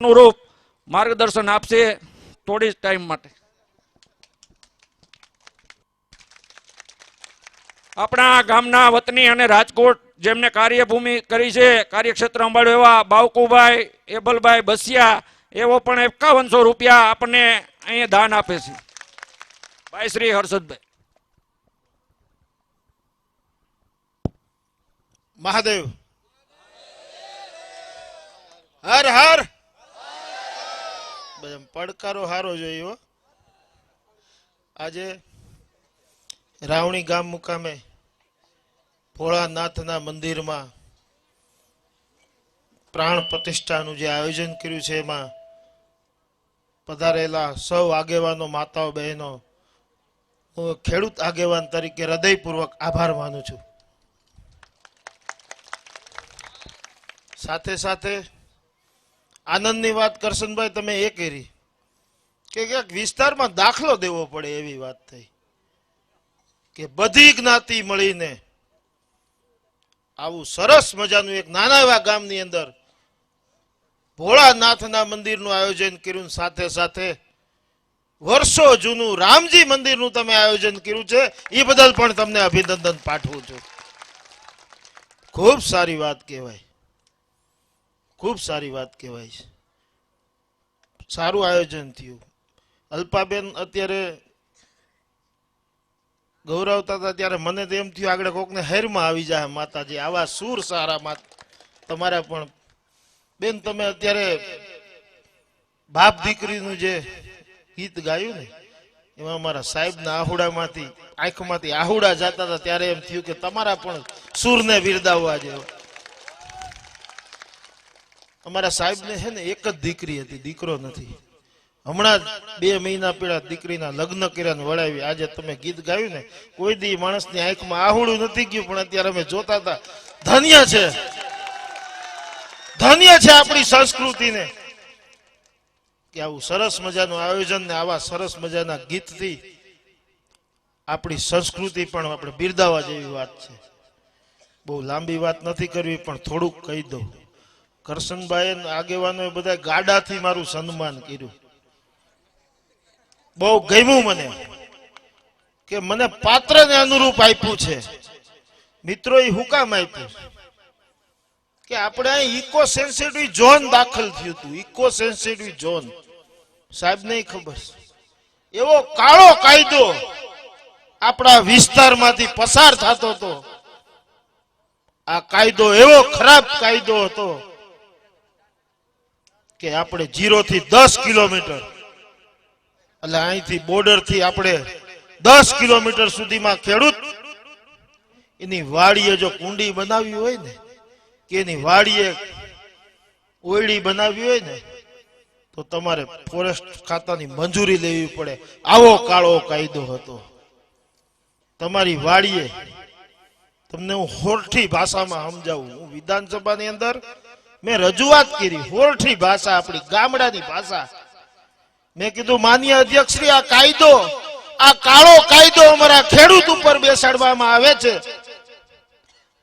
અનુરૂપ માર્ગદર્શન આપશે થોડી ટાઈમ માટે. આપણા ગામના વતની અને રાજકોટ જેમને કાર્યભૂમિ કરી છે, કાર્યક્ષેત્ર સંભાળ્યું એવા બાવકુભાઈ એબલભાઈ બસિયા, એવો પણ 5100 રૂપિયા આપણને અહીંયા દાન આપે છે. ભાઈ શ્રી હર્ષદભાઈ. મહાદેવ હર હર. પડકારો હારો જોયો. આજે રાવણી ગામ મુકામે ભોળાનાથના મંદિરમાં પ્રાણ પ્રતિષ્ઠાનું જે આયોજન કર્યું છે એમાં પધારેલા સૌ આગેવાનો, માતાઓ, બહેનો, હું ખેડૂત આગેવાન તરીકે હૃદયપૂર્વક આભાર માનું છું. સાથે સાથે આનંદની વાત કરશનભાઈ તમે એ કરી કે ક્યાંક વિસ્તારમાં દાખલો દેવો પડે એવી વાત થઈ કે બધી જ્ઞાતિ મળીને આવું સરસ મજાનું એક નાના એવા ગામની અંદર ભોળાનાથના મંદિરનું આયોજન કર્યું. સાથે સાથે વર્ષો જૂનું રામજી મંદિરનું તમે આયોજન કર્યું છે, એ બદલ પણ તમને અભિનંદન પાઠવું છું. ખૂબ સારી વાત કહેવાય, ખૂબ સારી વાત કહેવાય છે. સારું આયોજન થયું. અલ્પાબેન અત્યારે ગૌરવતા હતા ત્યારે મને તો એમ થયું આગળ કોકને હેરમાં આવી જાય માતાજી, આવા સૂર સારા માત તમારા પણ. બેન તમે અત્યારે બાપ દીકરીનું જે ગીત ગાયું ને એમાં અમારા સાહેબના આહુડામાંથી આંખમાંથી આહુડા જતા હતા ત્યારે એમ થયું કે તમારા પણ સૂરને વિરદાવવા જેવો. અમારા સાહેબને છે ને એક જ દીકરી હતી, દીકરો નથી. હમણાં 2 મહિના પહેલા દીકરીના લગ્ન કર્યા વળાવી. આજે તમે ગીત ગાયું ને, કોઈ દી માણસની આંખમાં આહુડું નથી ગયું, પણ અત્યારે અમે જોતા હતા. ધન્ય છે, ધન્ય છે આપણી સંસ્કૃતિને કે આવું સરસ મજાનું આયોજન ને આવા સરસ મજાના ગીતથી આપણી સંસ્કૃતિ પણ આપણે બિરદાવવા જેવી વાત છે. બહુ લાંબી વાત નથી કરવી, પણ થોડુંક કહી દઉં. કરશનભાઈ આગેવાનો બધા ગાડાથી મારું સન્માન કર્યું. બહુ ગમ્યું મને કે મને પાત્રને અનુરૂપ આપ્યું છે. મિત્રો એ હું કામ આપ્યું કે આપણે અહીં ઇકો સેન્સિટિવ ઝોન દાખલ થયું હતું. ઇકો સેન્સિટિવ ઝોન સાહેબ ને ખબર છે. એવો કાળો કાયદો આપણા વિસ્તારમાંથી પસાર થતો હતો. આ કાયદો એવો ખરાબ કાયદો હતો કે આપણે 0 થી 10 કિલોમીટર એટલે અહીંથી બોર્ડર થી આપણે 10 કિલોમીટર સુધીમાં ખેડૂત એની વાડીએ જો કુંડી બનાવી હોય ને કે એની વાડીએ ઓયડી બનાવી હોય ને તો તમારે ફોરેસ્ટ ખાતાની મંજૂરી લેવી પડે. આવો કાળો કાયદો હતો. તમારી વાડીએ તમને હું હોરઠી ભાષામાં સમજાવું. હું વિધાનસભાની અંદર મેં રજૂઆત કરી, હોરઠી ભાષા, આપણી ગામડાની ભાષા. મેં કીધું માનનીય અધ્યક્ષ શ્રી, આ કાયદો, આ કાળો કાયદો અમારા ખેડૂત ઉપર બેસાડવામાં આવે છે.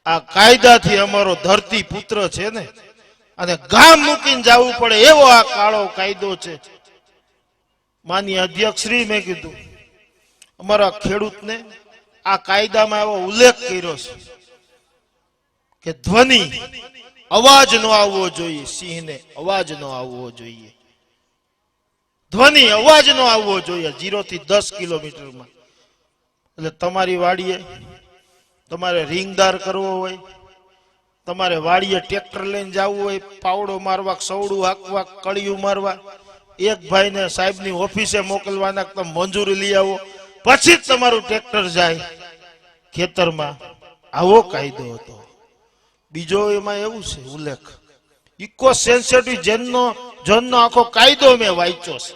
આ કાયદાથી અમારો ધરતી પુત્ર છે ને અને ગામ મૂકીને જવું પડે એવો આ કાળો કાયદો છે. માનનીય અધ્યક્ષ શ્રી, મેં કીધું અમારા ખેડૂતને આ કાયદામાં એવો ઉલ્લેખ કર્યો છે કે ધ્વનિ અવાજ નો આવવો જોઈએ, સિંહને અવાજ નો આવવો જોઈએ, ધ્વનિ અવાજ નો આવવો જોઈએ 0 થી 10 કિલોમીટરમાં. એટલે તમારી વાડીએ તમારે રીંગદાર કરવો હોય, તમારે વાડીએ ટ્રેક્ટર લઈને જવું હોય, પાવડો મારવા, સવડું હાંકવા, કળિયું મારવા, એક ભાઈને સાહેબની ઓફિસે મોકલવાના, તમે મંજૂરી લઈ આવો પછી જ તમારું ટ્રેક્ટર જાય ખેતરમાં. આવો કાયદો હતો. બીજો એમાં એવું છે ઉલ્લેખ, ઇકો સેન્સિટિવ ઝોનનો આખો કાયદો મેં વાંચ્યો છે.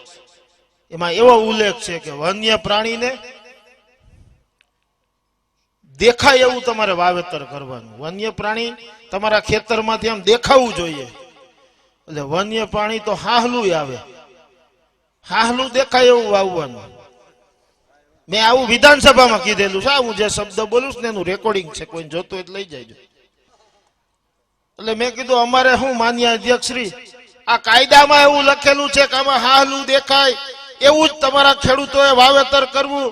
એમાં એવો ઉલ્લેખ છે કે વન્ય પ્રાણીને દેખાય એવું તમારે વાવેતર કરવાનું. વન્ય પ્રાણી તમારા ખેતરમાંથી આમ દેખાવું જોઈએ. એટલે વન્ય પ્રાણી તો હાહલું આવે, હાહલું દેખાય એવું વાવવાનું. મેં આવું વિધાનસભામાં કીધેલું છે. હું જે શબ્દ બોલું છું ને એનું રેકોર્ડિંગ છે, કોઈ જોતું એટલે લઈ જાય. એટલે મેં કીધું અમારે શું માન્ય અધ્યક્ષ શ્રી આ કાયદામાં એવું લખેલું છે કે આમાં હાલું દેખાય એવું જ તમારા ખેડૂતોએ વાવેતર કરવું.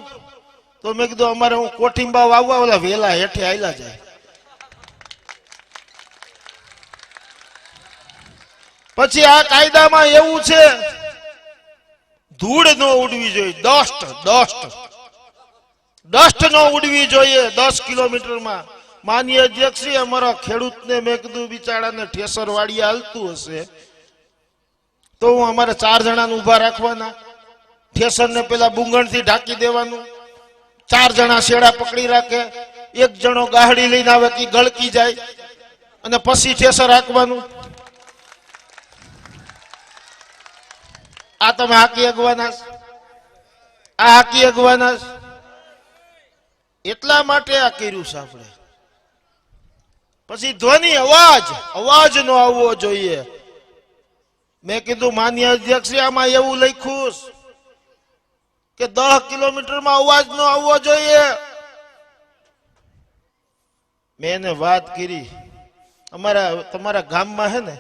તો મેં કીધું અમારે હું કોઠીંબા વાવવા ઓલા વેલા હેઠે આયલા જાય. પછી આ કાયદામાં એવું છે ધૂળ ન ઉડવી જોઈએ, ડસ્ટ ન ઉડવી જોઈએ 10 કિલોમીટરમાં. માનનીય અધ્યક્ષશ્રી, અમારા ખેડૂતને મેં કીધું બિચારાને ઠેસર વાળી હાલતું હશે તો હું અમારે 4 જણાને ઉભા રાખવાના, ઠેસરને પેલા બુંગણથી ઢાંકી દેવાનું, 4 જણા શેડા પકડી રાખે, 1 જણો ગાહડી લઈને આવે કે ગળકી જાય અને પછી ઠેસર હાંકવાનું. આ તમે હાકી અગવાના, આ હાકી અગવાના. એટલા માટે આ કર્યું છે આપણે. પછી ધ્વનિ અવાજ નો આવવો જોઈએ. મેં કીધું માન્ય અધ્યક્ષ આમાં એવું લખ્યું કે 10 કિલોમીટરમાં અવાજ નો આવવો જોઈએ. મેં એને વાત કરી, તમારા ગામમાં હે ને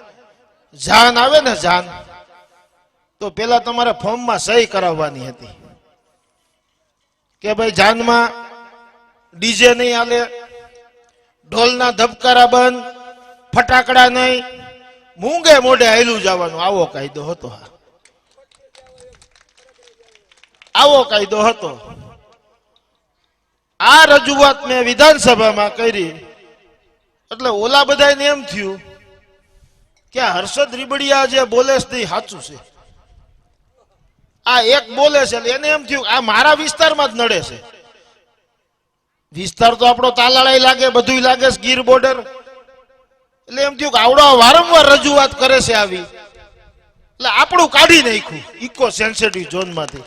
જાન આવે ને જાન, તો પેલા તમારે ફોર્મમાં સહી કરાવવાની હતી કે ભાઈ જાનમાં ડીજે નહીં હાલે, ઢોલના ધબકારા બંધ, ફટાકડા નહીં, મૂંગે મોઢે હાલ્યું જવાનું. આવો કાયદો હતો. આવો કાયદો હતો. આ રજૂઆત મેં વિધાનસભામાં કરી એટલે ઓલા બધાને એમ થયું કે હર્ષદ રીબડિયા જે બોલે છે સાચું છે. આ એક બોલે છે એને એમ થયું આ મારા વિસ્તારમાં જ નડે છે. વિસ્તાર તો આપણો તાલાળાઈ લાગે, બધું લાગે છે, ગીર બોર્ડર. એટલે એમ થયું કે આવડો વારંવાર રજૂઆત કરે છે આવી, એટલે આપણું કાઢી નાખ્યું ઇકો સેન્સિટિવ ઝોન માંથી.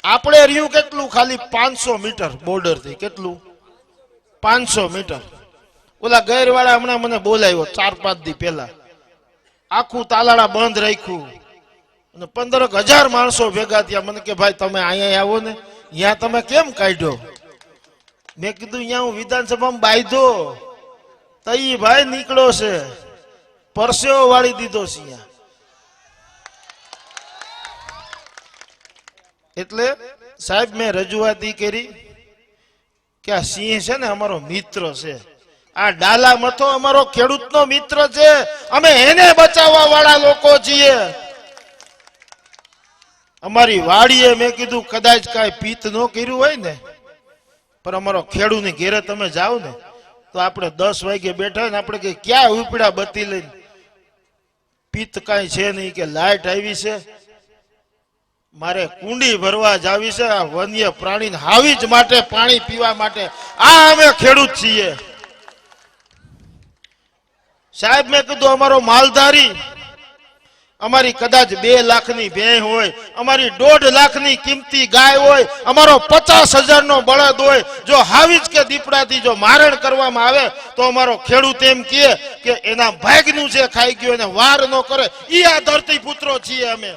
આપણે રહ્યું કેટલું, ખાલી 500 મીટર બોર્ડર થી. કેટલું? 500 મીટર. ઓલા ગેરવાળા હમણાં મને બોલાવ્યો 4-5 દી પહેલા, આખું તાલાળા બંધ રાખ્યું અને 15,000 માણસો ભેગા થયા. મને કે ભાઈ તમે અહીંયા આવો ને, અહીંયા તમે કેમ કાઢ્યો? મેં કીધું અહીંયા હું વિધાનસભામાં બાંધો તઈ ભાઈ નીકળો છે, પરસેવો વાળી દીધો છે અહીંયા. એટલે સાહેબ મેં રજૂઆત કરી કે આ સિંહ છે ને અમારો મિત્ર છે, આ ડાલા મથો અમારો ખેડૂતનો મિત્ર છે, અમે એને બચાવવા વાળા લોકો છીએ. અમારી વાડીએ મેં કીધું કદાચ કાંઈ પિત્ત ન કર્યું હોય ને, પણ અમારો ખેડૂતની ઘેરે તમે જાઓ ને તો આપણે 10 વાગે બેઠા ને આપણે કે ક્યાં ઉપડ્યા બત્તી લઈને, પિત્ત કાંઈ છે નહીં, કે લાઈટ આવી છે, મારે કુંડી ભરવા જાવી છે, આ વન્ય પ્રાણી હાવી જ માટે પાણી પીવા માટે. આ અમે ખેડૂત છીએ સાહેબ. મેં કીધું અમારો માલધારી, અમારી કદાચ 2 લાખની ભેંસ હોય, અમારી 1.5 લાખની કિંમતી ગાય હોય, અમારો 50,000 નો બળદ હોય, જો હાવીજ કે દીપડાથી જો મારણ કરવામાં આવે તો અમારો ખેડૂત એમ કહે કે એના ભાગનું છે ખાઈ ગયો, એને વાર ન કરે. ઈ આ ધરતી પુત્રો છીએ અમે.